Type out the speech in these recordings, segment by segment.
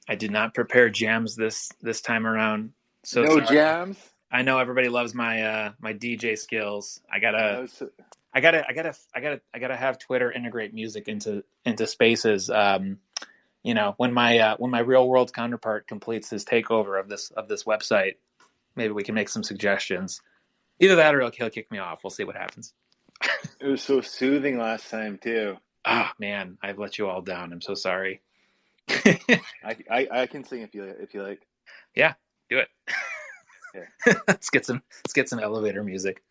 I did not prepare jams this time around. So No sorry. jams. I know everybody loves my DJ skills. I gotta No. So, I gotta I gotta I gotta I gotta have Twitter integrate music into Spaces. When my real world counterpart completes his takeover of this website, maybe we can make some suggestions. Either that or he'll kick me off. We'll see what happens. it was so soothing last time too. Ah, man, I've let you all down. I'm so sorry. I can sing if you like. Yeah, do it. Here, Let's get some elevator music.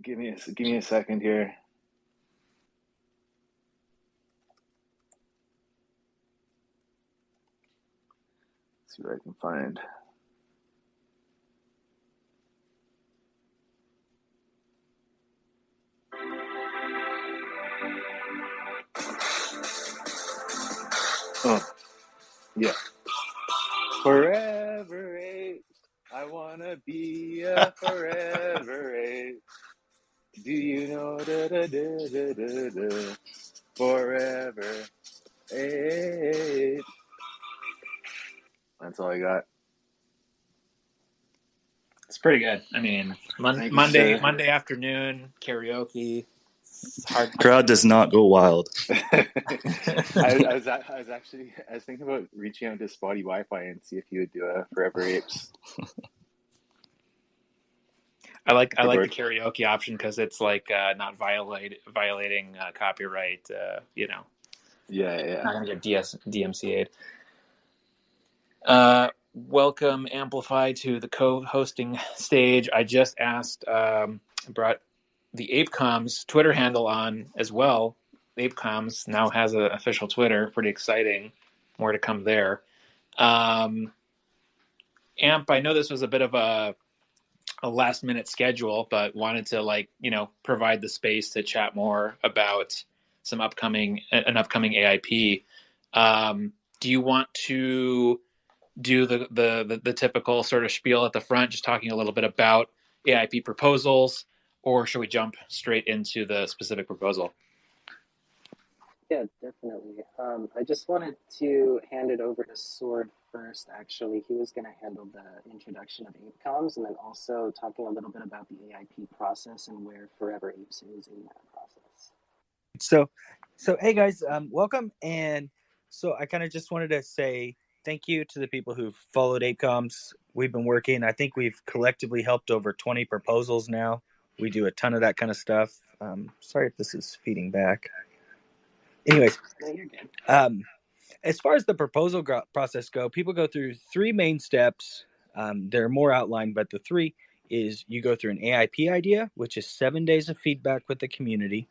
give me a second here. Let's see what I can find. Oh yeah. Forever eight. I wanna be a forever eight. Do you know da da da da da da? Forever eight. That's all I got. It's pretty good. I mean, Thank you, sir. Monday afternoon karaoke. It's hard. Crowd does not go wild. I was actually I was thinking about reaching out to Spotty Wi-Fi and see if you would do a Forever Apes I like the record. karaoke option because it's like not violating copyright. Yeah. Not gonna get DMCA'd. Welcome Amplify to the co-hosting stage. I just brought the Apecoms Twitter handle on as well. Apecoms now has an official Twitter. Pretty exciting. More to come there. Amp, I know this was a bit of a last minute schedule, but wanted to provide the space to chat more about an upcoming AIP. Do you want to do the typical sort of spiel at the front, just talking a little bit about AIP proposals, or should we jump straight into the specific proposal? Yeah, definitely. I just wanted to hand it over to Sword first, actually. He was going to handle the introduction of ApeComs and then also talking a little bit about the AIP process and where Forever Apes is in that process. So hey guys, welcome. And so I kind of just wanted to say thank you to the people who've followed ApeComs. We've been working. I think we've collectively helped over 20 proposals now. We do a ton of that kind of stuff. Sorry if this is feeding back. Anyways, No, you're good. As far as the proposal process go, people go through three main steps. They're more outlined, but the three is you go through an AIP idea, which is 7 days of feedback with the community.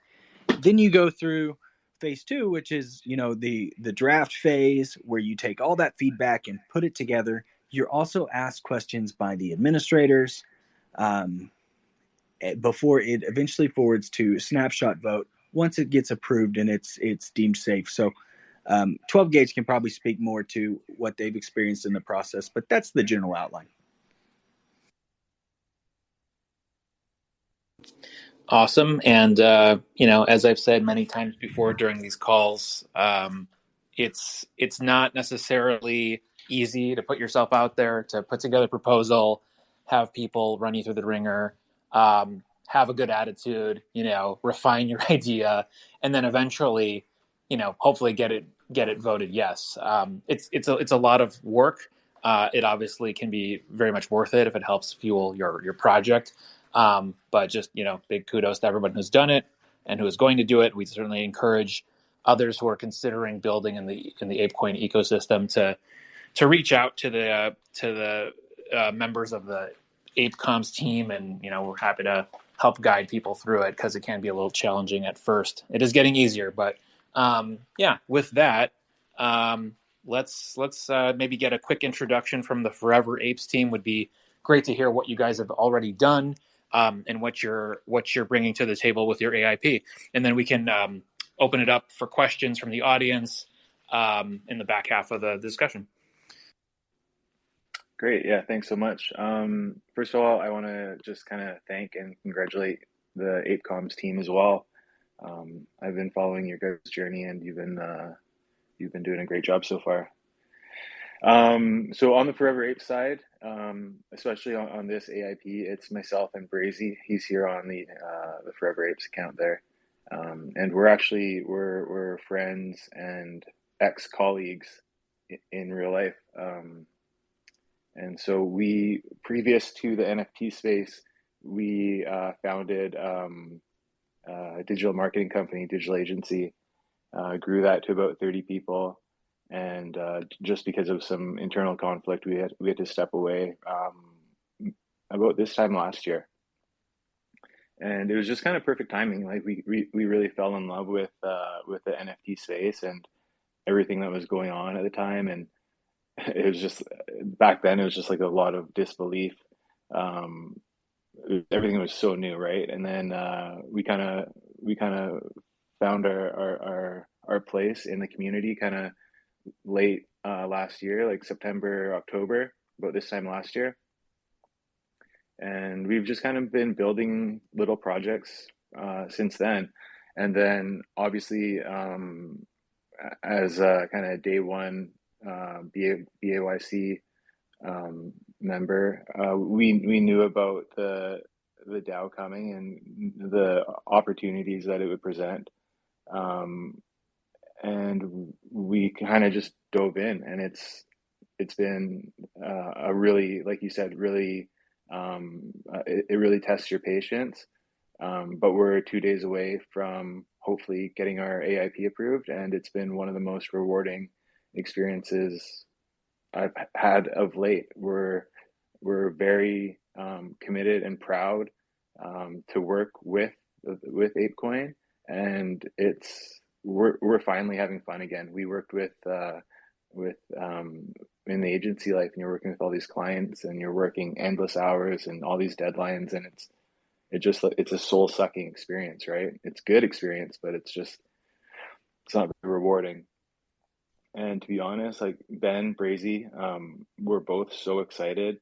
Then you go through phase two, which is the draft phase, where you take all that feedback and put it together. You're also asked questions by the administrators before it eventually forwards to snapshot vote once it gets approved and it's deemed safe. So 12 Gauge can probably speak more to what they've experienced in the process, but that's the general outline. Awesome. And, as I've said many times before during these calls, it's not necessarily easy to put yourself out there, to put together a proposal, have people run you through the ringer, have a good attitude, refine your idea, and then eventually, hopefully get it voted yes. It's a lot of work. It obviously can be very much worth it if it helps fuel your project. But just, big kudos to everyone who's done it and who is going to do it. We certainly encourage others who are considering building in the Apecoin ecosystem to reach out to the members of the Apecoms team, and we're happy to help guide people through it because it can be a little challenging at first. It is getting easier, but with that, let's maybe get a quick introduction from the Forever Apes team. Would be great to hear what you guys have already done. And what you're bringing to the table with your AIP, and then we can open it up for questions from the audience in the back half of the discussion. Great. Yeah, thanks so much. First of all, I want to just kind of thank and congratulate the Apecoms team as well. I've been following your guys' journey, and you've been doing a great job so far. So on the Forever Ape side, especially on this AIP, it's myself and Brazy. He's here on the Forever Apes account there, and we're friends and ex-colleagues in real life. And so we, previous to the NFT space, we founded a digital marketing company, digital agency, grew that to about 30 people. And just because of some internal conflict, we had to step away about this time last year. And it was just kind of perfect timing. Like we really fell in love with the NFT space and everything that was going on at the time. And it was just back then it was just like a lot of disbelief. Um, Everything was so new, right? And then we kind of found our place in the community kind of late last year, like September, October, about this time last year. And we've just kind of been building little projects since then. And then obviously, as kind of day one BAYC member, we knew about the DAO coming and the opportunities that it would present. Um, and we kind of just dove in, and it's been a really, like you said, really it really tests your patience. But we're 2 days away from hopefully getting our AIP approved, and it's been one of the most rewarding experiences I've had of late. We're very committed and proud to work with Apecoin, and we're finally having fun again. We worked with in the agency life, and you're working with all these clients, and you're working endless hours and all these deadlines, and it's a soul sucking experience, right? It's good experience, but it's not very rewarding. And to be honest, like Ben, Brazy, we're both so excited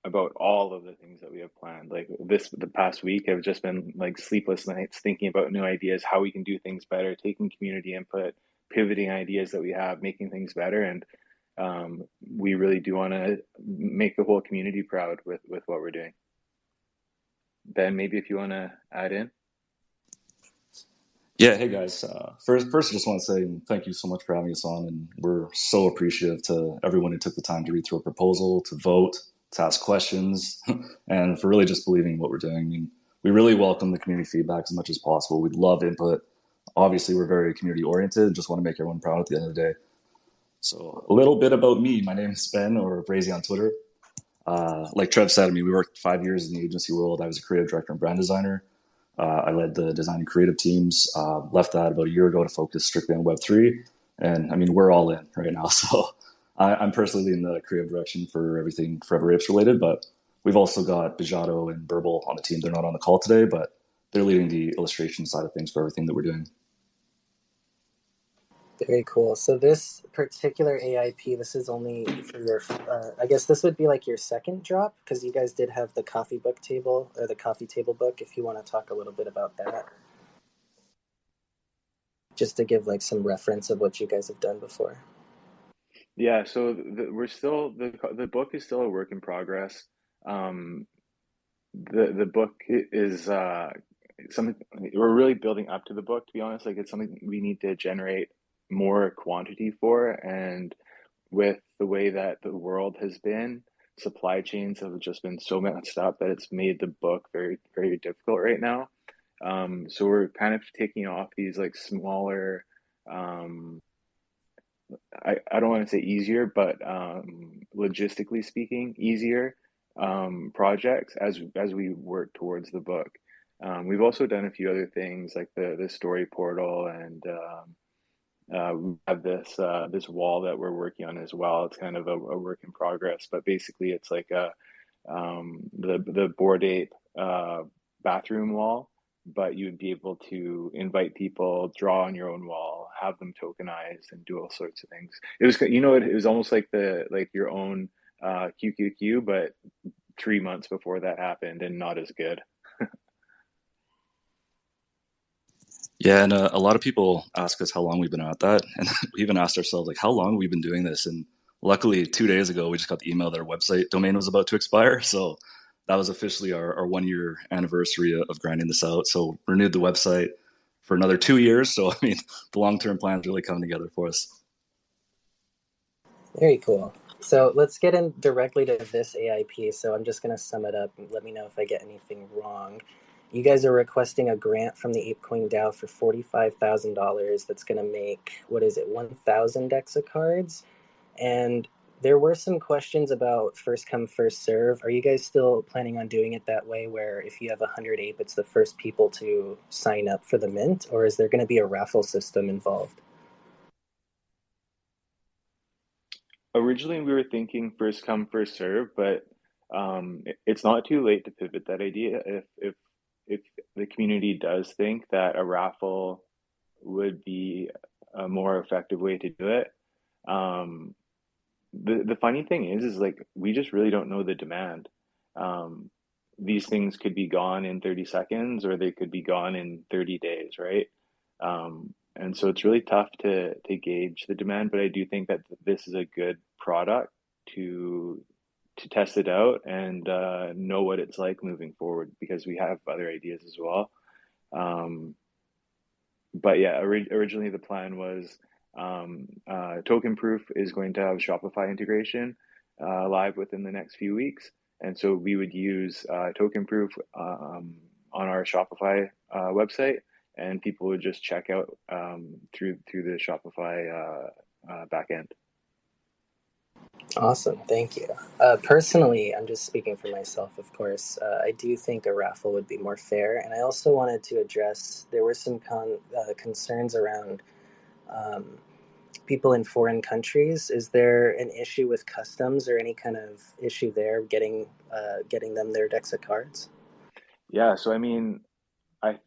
about all of the things that we have planned. Like the past week, I've just been like sleepless nights thinking about new ideas, how we can do things better, taking community input, pivoting ideas that we have, making things better. And we really do want to make the whole community proud with what we're doing. Ben, maybe if you want to add in. Yeah, hey guys. First, I just want to say thank you so much for having us on, and we're so appreciative to everyone who took the time to read through a proposal, to vote, to ask questions, and for really just believing in what we're doing. I mean, we really welcome the community feedback as much as possible. We'd love input. Obviously, we're very community oriented. Just want to make everyone proud at the end of the day. So, a little bit about me. My name is Ben, or Brazy on Twitter. Like Trev said, I mean, we worked 5 years in the agency world. I was a creative director and brand designer. I led the design and creative teams, left that about a year ago to focus strictly on Web3. And I mean, we're all in right now. So I'm personally leading the creative direction for everything Forever Apes related, but we've also got Bijato and Burble on the team. They're not on the call today, but they're leading the illustration side of things for everything that we're doing. Very cool. So this particular AIP, this is only for your, I guess this would be like your second drop, because you guys did have the coffee book table, or the coffee table book, if you want to talk a little bit about that. Just to give like some reference of what you guys have done before. Yeah, so the book is still a work in progress. The book is something we're really building up to the book, to be honest. Like it's something we need to generate more quantity for, and with the way that the world has been, supply chains have just been so messed up that it's made the book very, very difficult right now. So we're kind of taking off these like smaller, I don't want to say easier, but logistically speaking, easier projects as we work towards the book. We've also done a few other things like the story portal, and we have this wall that we're working on as well. It's kind of a work in progress, but basically it's like the Bored Ape bathroom wall, but you'd be able to invite people, draw on your own wall, have them tokenized, and do all sorts of things. It was, it was almost like your own QQQ, but 3 months before that happened, and not as good. Yeah, and a lot of people ask us how long we've been at that, and we even asked ourselves like, how long have we been doing this? And Luckily, 2 days ago, we just got the email that our website domain was about to expire. So that was officially our 1 year anniversary of grinding this out. So renewed the website for another 2 years. So, I mean, the long-term plan is really coming together for us. Very cool. So let's get in directly to this AIP. So I'm just going to sum it up and let me know if I get anything wrong. You guys are requesting a grant from the Apecoin DAO for $45,000 that's going to make, what is it, 1,000 DEXA cards? And there were some questions about first come, first serve. Are you guys still planning on doing it that way, where if you have 100 ape, it's the first people to sign up for the mint? Or is there going to be a raffle system involved? Originally, we were thinking first come, first serve, but it's not too late to pivot that idea. If the community does think that a raffle would be a more effective way to do it. Um, the funny thing is like we just really don't know the demand. Um, these things could be gone in 30 seconds or they could be gone in 30 days, right? And so it's really tough to gauge the demand, but I do think that this is a good product to to test it out and know what it's like moving forward because we have other ideas as well. Um, but yeah, originally the plan was Token Proof is going to have Shopify integration live within the next few weeks, and so we would use Token Proof on our Shopify website, and people would just check out through the Shopify backend. Awesome, thank you. Personally, I'm just speaking for myself, of course. I do think a raffle would be more fair, and I also wanted to address there were some concerns around um, people in foreign countries. Is there an issue with customs or any kind of issue there getting them their DEXA cards? Yeah, so I mean, I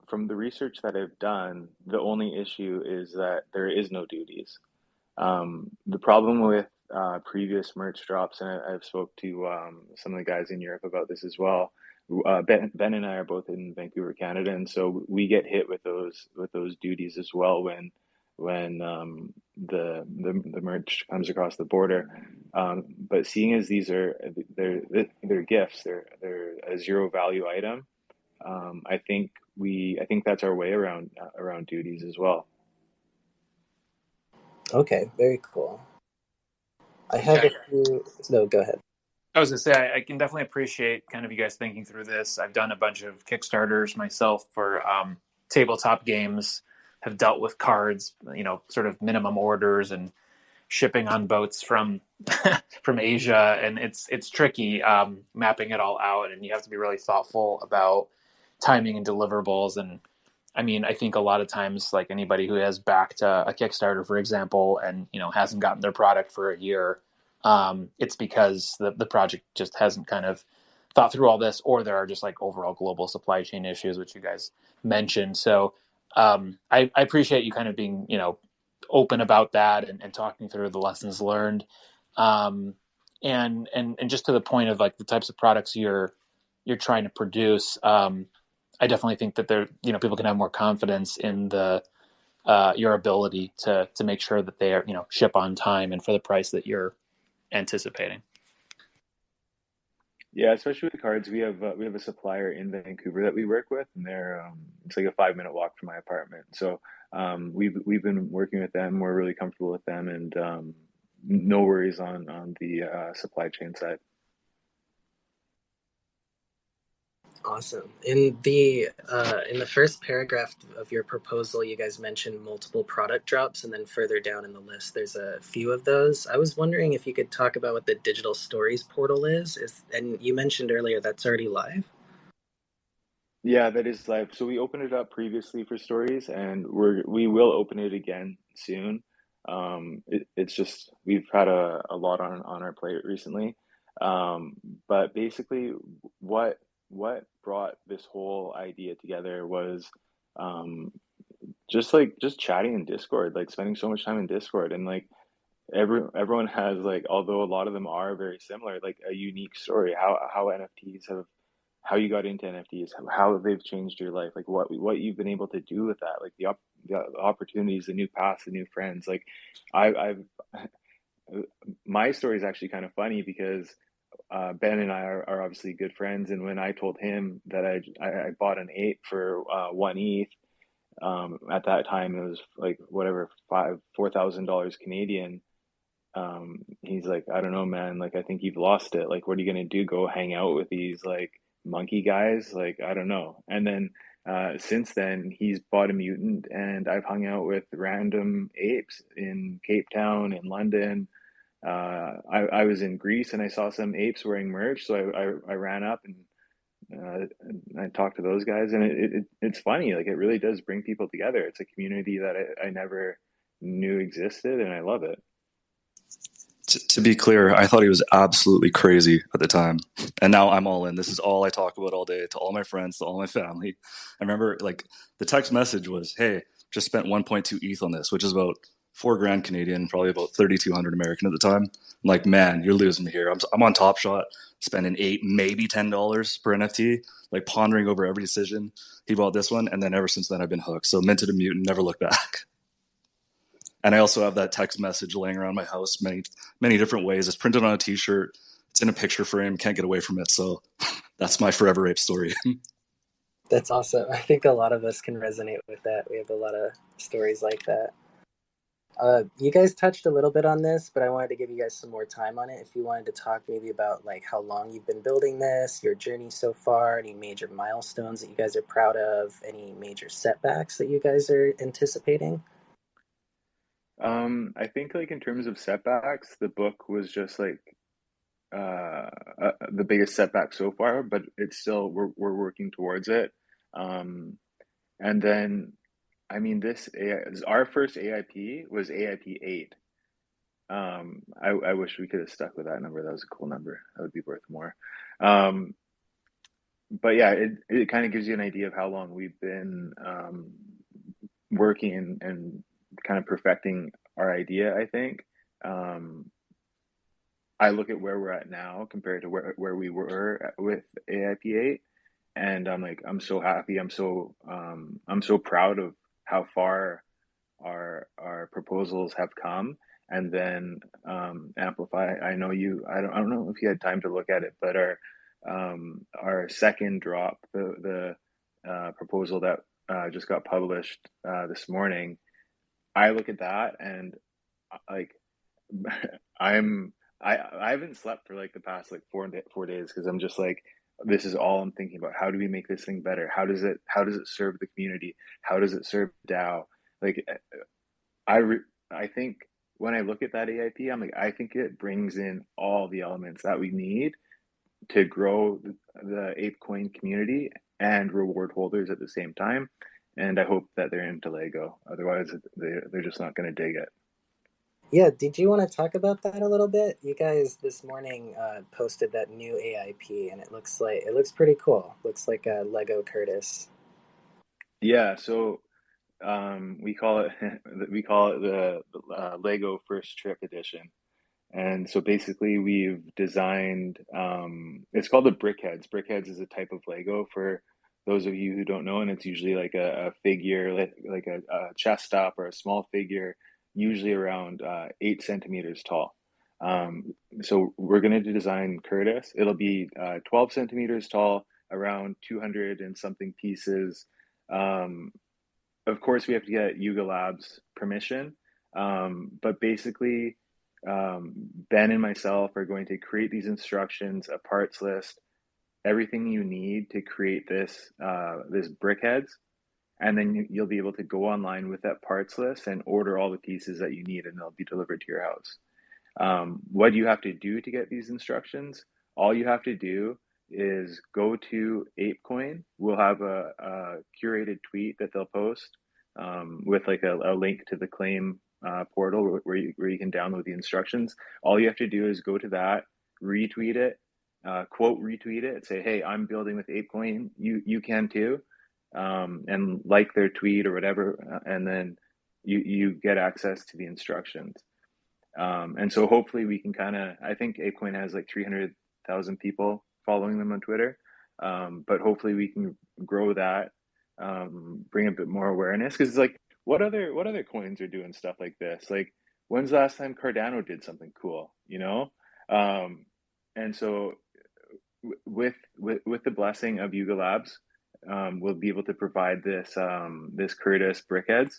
from the research that I've done, the only issue is that there is no duties. The problem with previous merch drops, and I've spoke to some of the guys in Europe about this as well. Ben and I are both in Vancouver, Canada, and so we get hit with those duties as well when the merch comes across the border. But seeing as these are they're gifts, they're a zero value item. I think that's our way around duties as well. Okay, very cool. I have Yeah, a few. No, go ahead. I was gonna say I can definitely appreciate kind of you guys thinking through this. I've done a bunch of Kickstarters myself for tabletop games. Have dealt with cards, sort of minimum orders and shipping on boats from from Asia, and it's tricky mapping it all out, and you have to be really thoughtful about timing and deliverables. And I mean, I think a lot of times, like anybody who has backed a Kickstarter, for example, and hasn't gotten their product for a year, it's because the project just hasn't kind of thought through all this, or there are just like overall global supply chain issues, which you guys mentioned. So I appreciate you kind of being open about that and talking through the lessons learned, um, and just to the point of like the types of products you're trying to produce. I definitely think that people can have more confidence in the your ability to make sure that they are ship on time and for the price that you're anticipating. Yeah, especially with the cards, we have a supplier in Vancouver that we work with, and they're it's like a 5 minute walk from my apartment. So we've been working with them. We're really comfortable with them, and no worries on the supply chain side. Awesome. In the first paragraph of your proposal, you guys mentioned multiple product drops, and then further down in the list, there's a few of those. I was wondering if you could talk about what the digital stories portal is, and you mentioned earlier that's already live. Yeah, that is live. So we opened it up previously for stories, and we will open it again soon. It's just we've had a lot on our plate recently. Um, but basically, what what brought this whole idea together was um, just chatting in Discord, like spending so much time in Discord, and like everyone has like, although a lot of them are very similar, like a unique story. How NFTs have how you got into NFTs, how they've changed your life, like what you've been able to do with that, like the opportunities, the new paths, the new friends. Like I've my story is actually kind of funny because Ben and I are obviously good friends, and when I told him that I bought an ape for 1 ETH, at that time it was like whatever $4,000 Canadian. He's like, I don't know, man. Like, I think you've lost it. Like, what are you gonna do? Go hang out with these like monkey guys? Like, I don't know. And then since then, he's bought a mutant, and I've hung out with random apes in Cape Town, in London. I was in Greece and I saw some apes wearing merch, so I ran up and I talked to those guys, and it's funny. Like, it really does bring people together. It's a community that I never knew existed, and I love it. To be clear, I thought he was absolutely crazy at the time. And now I'm all in. This is all I talk about all day to all my friends, to all my family. I remember like the text message was, hey, just spent 1.2 ETH on this, which is about $4,000 Canadian, probably about 3,200 American at the time. I'm like, man, you're losing me here. I'm on Top Shot, spending $8, maybe $10 per NFT, like pondering over every decision. He bought this one, and then ever since then I've been hooked. So minted a mutant, never looked back. And I also have that text message laying around my house many different ways. It's printed on a T-shirt. It's in a picture frame. Can't get away from it. So that's my Forever Ape story. That's awesome. I think a lot of us can resonate with that. We have a lot of stories like that. You guys touched a little bit on this, but I wanted to give you guys some more time on it. If you wanted to talk maybe about like how long you've been building this, your journey so far, any major milestones that you guys are proud of, any major setbacks that you guys are anticipating. I think like in terms of setbacks, the book was just like the biggest setback so far, but it's still we're working towards it. Um, and then I mean this our first AIP was AIP 8. I wish we could have stuck with that number. That was a cool number. That would be worth more. Um, but yeah, it kind of gives you an idea of how long we've been working and kind of perfecting our idea, I think. Um, I look at where we're at now compared to where we were with AIP 8, and I'm like, I'm so happy. I'm so proud of how far our proposals have come. And then Amplify. I don't know if you had time to look at it, but our second drop, the proposal that just got published this morning. I look at that and like I'm I haven't slept for like the past like 4 days because I'm just like, this is all I'm thinking about. How do we make this thing better? How does it serve the community? How does it serve DAO? Like I think when I look at that AIP, I'm like, I think it brings in all the elements that we need to grow the Apecoin community and reward holders at the same time. And I hope that they're into Lego. Otherwise, they're just not going to dig it. Yeah, did you want to talk about that a little bit? You guys this morning posted that new AIP, and it looks pretty cool. Looks like a Lego Curtis. Yeah, so we call it the Lego First Trip Edition. And so basically, we've designed. It's called the Brickheads. Brickheads is a type of Lego for those of you who don't know, and it's usually like a figure, like a chest up or a small figure, usually around 8 centimeters tall. So we're going to design Curtis. It'll be 12 centimeters tall, around 200 and something pieces. Um, of course, we have to get Yuga Labs permission, but basically, Ben and myself are going to create these instructions, a parts list, everything you need to create this brickheads, and then you'll be able to go online with that parts list and order all the pieces that you need, and they'll be delivered to your house. What you have to do to get these instructions? All you have to do is go to Apecoin. We'll have a curated tweet that they'll post with like a link to the claim portal where you can download the instructions. All you have to do is go to that, retweet it, quote retweet it, say, "Hey, I'm building with Apecoin. You can too," and like their tweet or whatever, and then you get access to the instructions. And so hopefully we can I think Apecoin has like 300,000 people following them on Twitter. But hopefully we can grow that, bring a bit more awareness. Cause it's like, what other coins are doing stuff like this? Like when's the last time Cardano did something cool, you know? And so with the blessing of Yuga Labs, we'll be able to provide this Curtis brickheads,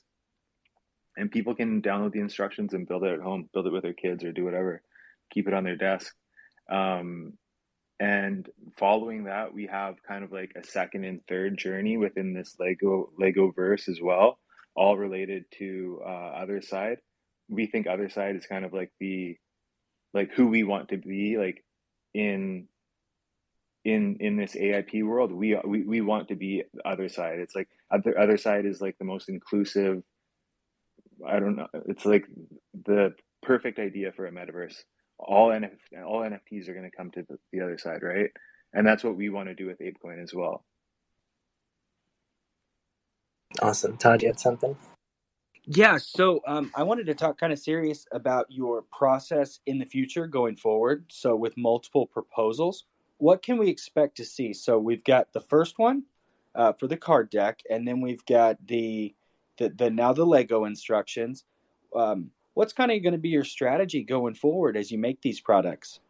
and people can download the instructions and build it at home, build it with their kids or do whatever, keep it on their desk. And following that, we have kind of like a second and third journey within this Lego verse as well, all related to Other Side. We think Other Side is kind of like who we want to be, like in this AIP world. We want to be Other Side. It's like Other Side is like the most inclusive. I don't know. It's like the perfect idea for a metaverse. All NFTs are going to come to the other side, right? And that's what we want to do with Apecoin as well. Awesome. Todd, you had something? Yeah, so I wanted to talk kind of serious about your process in the future going forward. So with multiple proposals, what can we expect to see? So we've got the first one for the card deck, and then we've got the now the Lego instructions. What's kind of going to be your strategy going forward as you make these products?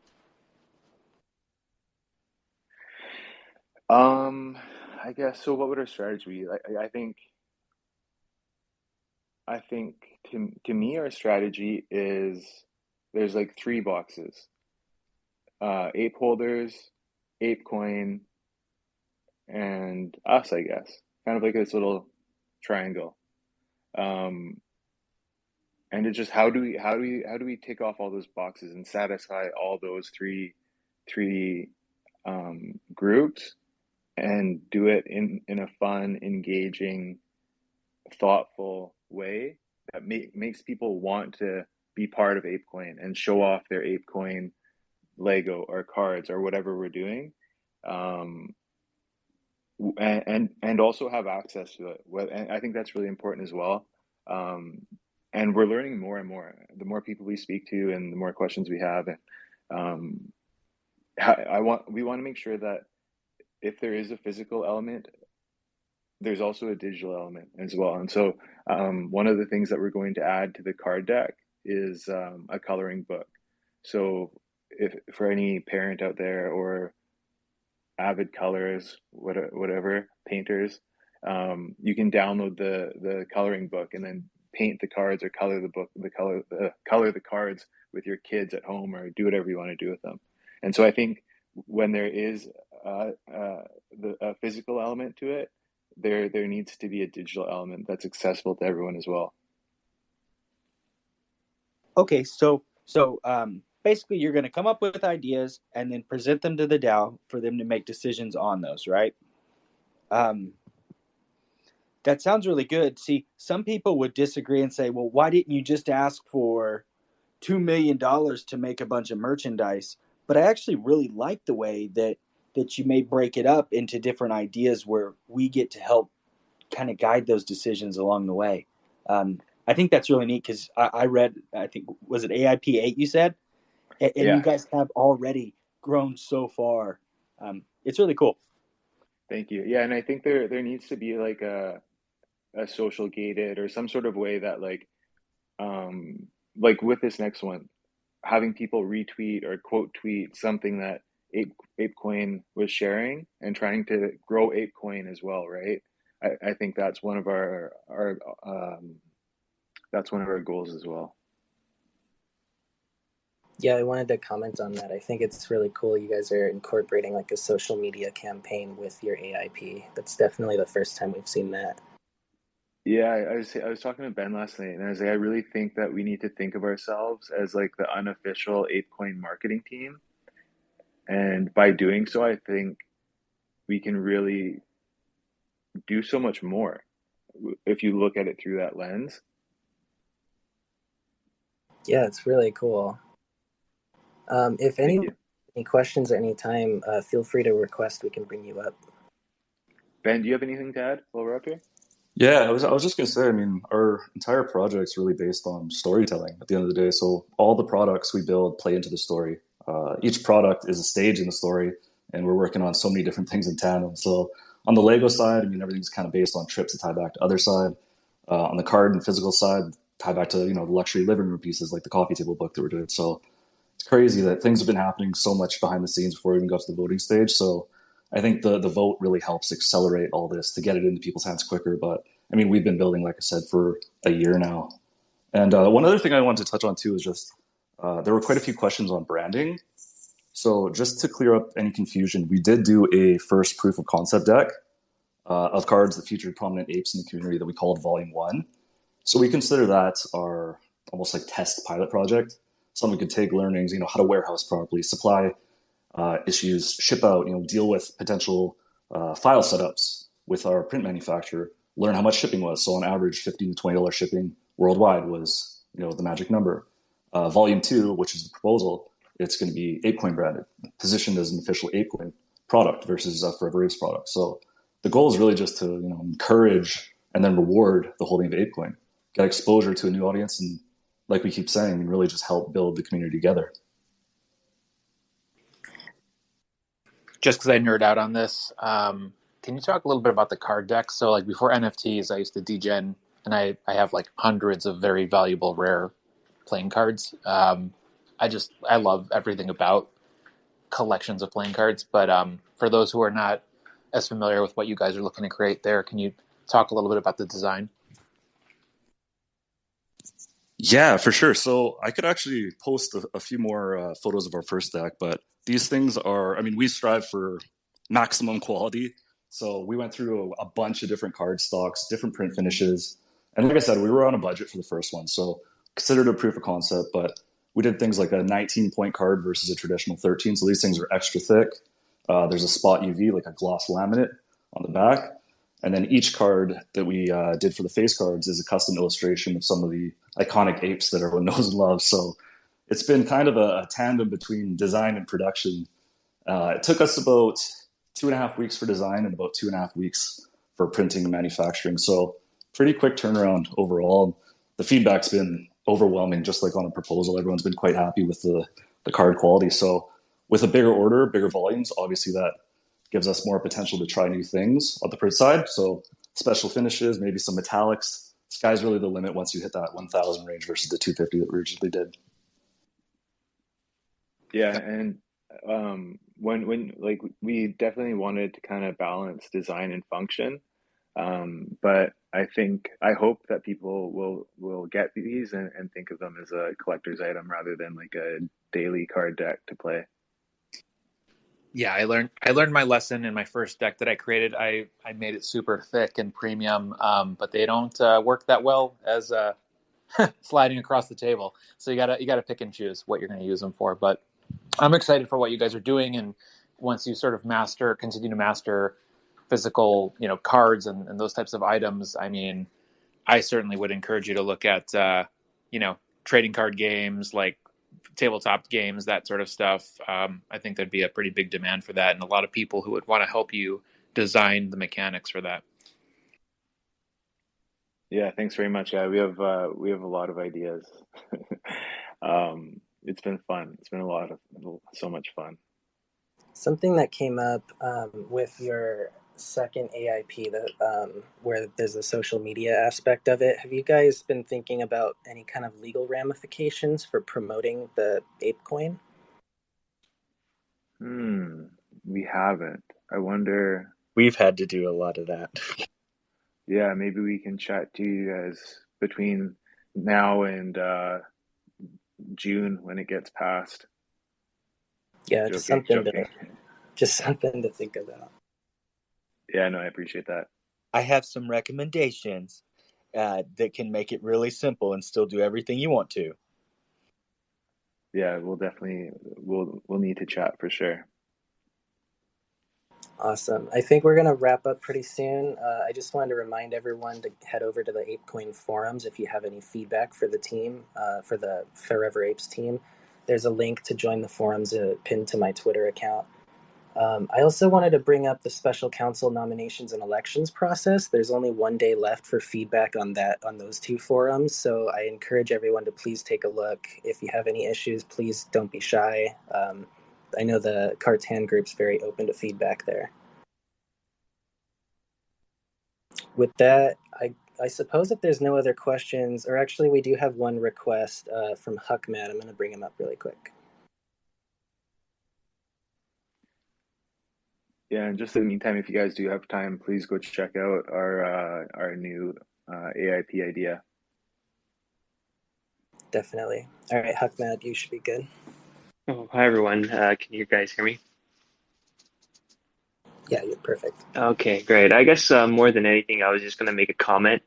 I guess so. What would our strategy be? I think to me, our strategy is there's like three boxes: ape holders, Apecoin, and us. I guess kind of like this little triangle. And it's just how do we tick off all those boxes and satisfy all those three groups, and do it in a fun, engaging, thoughtful way that makes people want to be part of Apecoin and show off their Apecoin Lego or cards or whatever we're doing, and also have access to it. And I think that's really important as well. And we're learning more and more. The more people we speak to, and the more questions we have, and we want to make sure that if there is a physical element, there's also a digital element as well. And so one of the things that we're going to add to the card deck is a coloring book. So if for any parent out there or avid colorers, whatever, painters, you can download the coloring book and then paint the cards or color color the cards with your kids at home, or do whatever you want to do with them. And so I think when there is a physical element to it, there needs to be a digital element that's accessible to everyone as well. Okay, so basically you're going to come up with ideas and then present them to the DAO for them to make decisions on those, right? That sounds really good. See, some people would disagree and say, well, why didn't you just ask for $2 million to make a bunch of merchandise? But I actually really like the way that you may break it up into different ideas where we get to help kind of guide those decisions along the way. I think that's really neat because I read, I think, was it AIP 8 you said? And Yeah. You guys have already grown so far. It's really cool. Thank you. Yeah, and I think there needs to be like a social gated or some sort of way that like with this next one, having people retweet or quote tweet something that Apecoin was sharing and trying to grow Apecoin as well, right? I think that's one of our goals as well. Yeah, I wanted to comment on that. I think it's really cool you guys are incorporating like a social media campaign with your AIP. That's definitely the first time we've seen that. Yeah, I was talking to Ben last night, and I was like, I really think that we need to think of ourselves as like the unofficial Apecoin marketing team. And by doing so, I think we can really do so much more if you look at it through that lens. Yeah, it's really cool. If any questions at any time, feel free to request. We can bring you up. Ben, do you have anything to add while we're up here? Yeah, I was just gonna say, I mean, our entire project's really based on storytelling at the end of the day. So all the products we build play into the story. Each product is a stage in the story, and we're working on so many different things in tandem. So on the Lego side, I mean, everything's kind of based on trips to tie back to Other Side. On the card and physical side, tie back to, the luxury living room pieces like the coffee table book that we're doing. So it's crazy that things have been happening so much behind the scenes before we even got to the voting stage. So I think the vote really helps accelerate all this to get it into people's hands quicker. But I mean, we've been building, like I said, for a year now. And one other thing I wanted to touch on too is just there were quite a few questions on branding. So just to clear up any confusion, we did do a first proof of concept deck of cards that featured prominent apes in the community that we called Volume 1. So we consider that our almost like test pilot project, something we could take learnings, how to warehouse properly, supply issues, ship out, deal with potential file setups with our print manufacturer, learn how much shipping was. So on average, $15 to $20 shipping worldwide was, the magic number. Volume 2, which is the proposal, it's going to be Apecoin branded, positioned as an official Apecoin product versus Forever Apes product. So the goal is really just to, encourage and then reward the holding of Apecoin, get exposure to a new audience, and like we keep saying, really just help build the community together. Just because I nerd out on this, can you talk a little bit about the card deck? So like before NFTs, I used to degen, and I have like hundreds of very valuable rare playing cards. I love everything about collections of playing cards. But for those who are not as familiar with what you guys are looking to create there, can you talk a little bit about the design? Yeah, for sure. So I could actually post a few more photos of our first deck, but these things are, I mean, we strive for maximum quality. So we went through a bunch of different card stocks, different print finishes. And like I said, we were on a budget for the first one. So considered a proof of concept, but we did things like a 19-point card versus a traditional 13. So these things are extra thick. There's a spot UV, like a gloss laminate on the back. And then each card that we did for the face cards is a custom illustration of some of the iconic apes that everyone knows and loves. So it's been kind of a tandem between design and production. It took us about 2.5 weeks for design and about 2.5 weeks for printing and manufacturing. So pretty quick turnaround overall. The feedback's been overwhelming, just like on a proposal. Everyone's been quite happy with the card quality. So with a bigger order, bigger volumes, obviously that gives us more potential to try new things on the print side. So special finishes, maybe some metallics. Sky's really the limit once you hit that 1,000 range versus the 250 that we originally did. Yeah, and when like we definitely wanted to kind of balance design and function, but I hope that people will get these and think of them as a collector's item rather than like a daily card deck to play. Yeah, I learned my lesson in my first deck that I created. I made it super thick and premium, but they don't work that well as sliding across the table. So you gotta pick and choose what you're going to use them for. But I'm excited for what you guys are doing, and once you sort of continue to master physical, cards and those types of items. I mean, I certainly would encourage you to look at, trading card games like tabletop games, that sort of stuff. I think there'd be a pretty big demand for that, and a lot of people who would want to help you design the mechanics for that. Yeah, thanks very much. Yeah, we have a lot of ideas. It's been fun. It's been so much fun. Something that came up with your second AIP, where there's a social media aspect of it. Have you guys been thinking about any kind of legal ramifications for promoting the Apecoin? We haven't. I wonder. We've had to do a lot of that. Yeah, maybe we can chat to you guys between now and June when it gets passed. Yeah, Joking, joking. just something to think about. Yeah, no, I appreciate that. I have some recommendations that can make it really simple and still do everything you want to. Yeah, we'll need to chat for sure. Awesome. I think we're going to wrap up pretty soon. I just wanted to remind everyone to head over to the Apecoin forums if you have any feedback for the team, for the Forever Apes team. There's a link to join the forums pinned to my Twitter account. I also wanted to bring up the special counsel nominations and elections process. There's only 1 day left for feedback on those two forums. So I encourage everyone to please take a look. If you have any issues, please don't be shy. I know the Cartan group's very open to feedback there. With that, I suppose if there's no other questions, or actually we do have one request from Huckmad. I'm going to bring him up really quick. Yeah, and just in the meantime, if you guys do have time, please go check out our new AIP idea. Definitely. All right, Huckmad, you should be good. Oh, hi everyone. Can you guys hear me? Yeah, you're perfect. Okay, great. I guess more than anything, I was just gonna make a comment.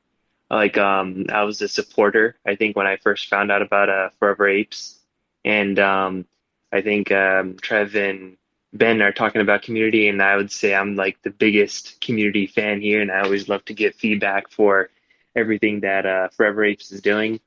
I was a supporter, I think, when I first found out about Forever Apes, and I think Trev and Ben are talking about community, and I would say I'm like the biggest community fan here, and I always love to get feedback for everything that Forever Apes is doing.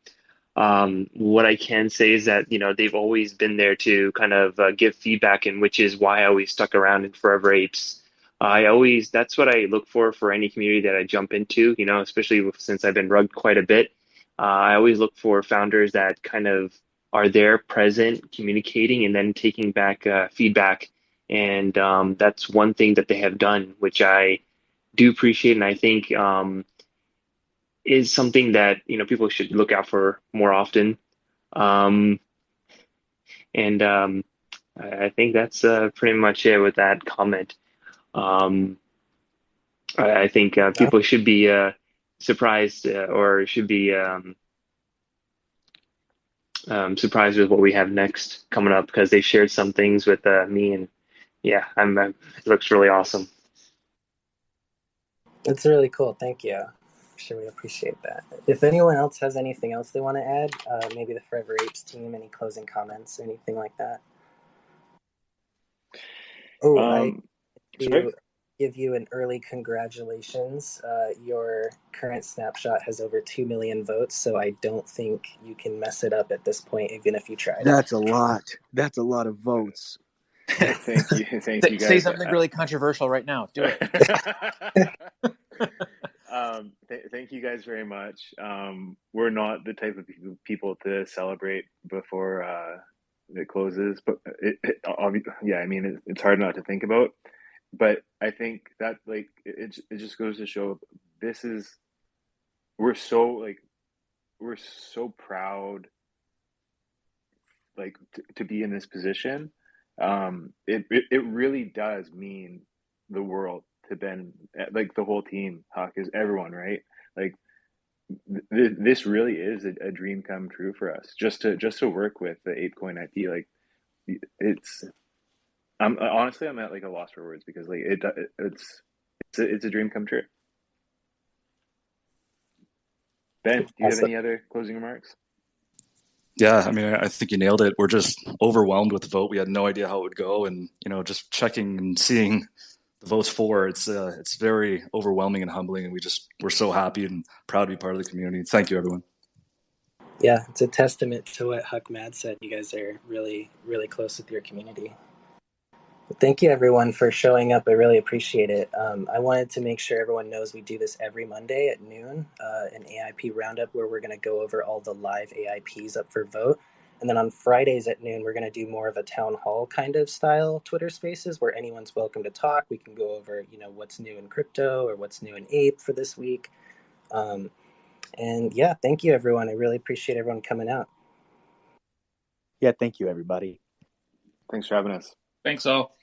What I can say is that, they've always been there to kind of give feedback, and which is why I always stuck around in Forever Apes. That's what I look for any community that I jump into, especially since I've been rugged quite a bit. I always look for founders that kind of are there, present, communicating, and then taking back feedback. And that's one thing that they have done, which I do appreciate, and I think is something that people should look out for more often. Um, and I think that's pretty much it with that comment. Um, I think No? people should be surprised or should be surprised with what we have next coming up because they shared some things with me, and yeah, it looks really awesome. It's really cool. Thank you. Sure, we appreciate that. If anyone else has anything else they want to add, maybe the Forever Apes team, any closing comments, anything like that? Oh, I Sorry? do give you an early congratulations. Your current snapshot has over 2 million votes, so I don't think you can mess it up at this point, even if you tried. That's a lot. That's a lot of votes. Thank you Say guys. something really controversial right now. Do it. Thank you guys very much. We're not the type of people to celebrate before it closes, but yeah, I mean, it's hard not to think about. But I think that like it just goes to show this is we're so like we're so proud like to be in this position. It really does mean the world to Ben, like the whole team. Huck is everyone, right? Like this really is a dream come true for us. Just to work with the Apecoin IP, like it's. I'm honestly I'm at like a loss for words because like it's a dream come true. Ben, do you have Awesome. any other closing remarks? Yeah, I mean, I think you nailed it. We're just overwhelmed with the vote. We had no idea how it would go, and just checking and seeing the votes for it's very overwhelming and humbling, and we're so happy and proud to be part of the community. Thank you, everyone. Yeah, it's a testament to what Huck Mad said. You guys are really, really close with your community. Thank you, everyone, for showing up. I really appreciate it. I wanted to make sure everyone knows we do this every Monday at noon, an AIP Roundup, where we're going to go over all the live AIPs up for vote. And then on Fridays at noon, we're going to do more of a town hall kind of style Twitter Spaces, where anyone's welcome to talk. We can go over, what's new in crypto or what's new in Ape for this week. And yeah, thank you, everyone. I really appreciate everyone coming out. Yeah, thank you, everybody. Thanks for having us. Thanks all.